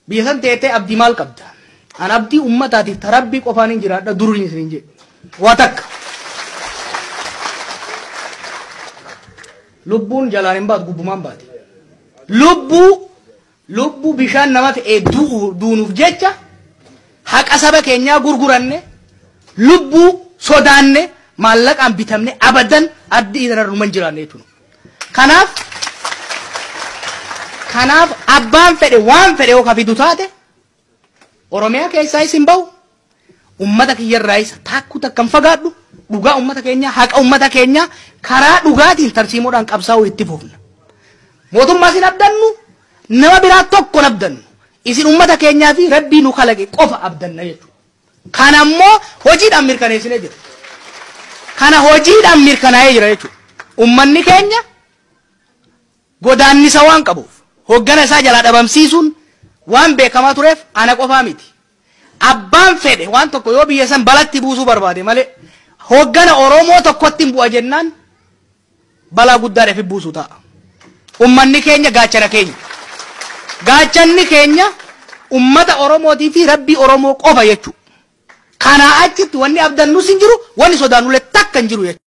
بيسان تيتي أبدي مال قبضة أنا أبدي أمتاتي تربي قفانين جرادة دروني سنجي واتك لبون جلالين بات قبومان باتي لبو بشان نمات دونوف جيتشا حق أسابة كينيا غرغراني لبو سوداني مالك أم بيتمني أبداً أدي إذا الرومان جلاني تونو kanaaf abbaan fedhe waan fedhe oo kafidu taate Oromiyaa keessaa isin bahu ummata kiyyarraa isa takku takkan fagaadhu dhugaa ummata keenya haqa ummata keenya karaa dhugaatiin tarsiimoodhaan qabsaa'uu itti fufna mootummaa isin abdannu nama biraa tokko abdannu isin ummata keenyaa fi rabbii nu kalaqe qofa abdanna jechuudha kana ammoo hojiidhaan mirkaneessinee jira kana hojiidhaan mirkanaa'ee jira jechuudha ummanni keenya godaannisa waan qabuuf hoggana isaa jala dhabamsiisuun waan beekamaa tureef ana qofaa miti abbaan fedhe waan tokko yoo biyya san balatti buusuu barbaade malee hoggana Oromoo tokkotti bu'a jennaan balaa guddaadhaaf buusuu ta'a ummanni keenya gaachanni keenya ummata Oromootii fi rabbii Oromoo qofa jechuudha kana achitti wanni abdannu sin jiru wanni sodaanullee takka hin jiru jechuudha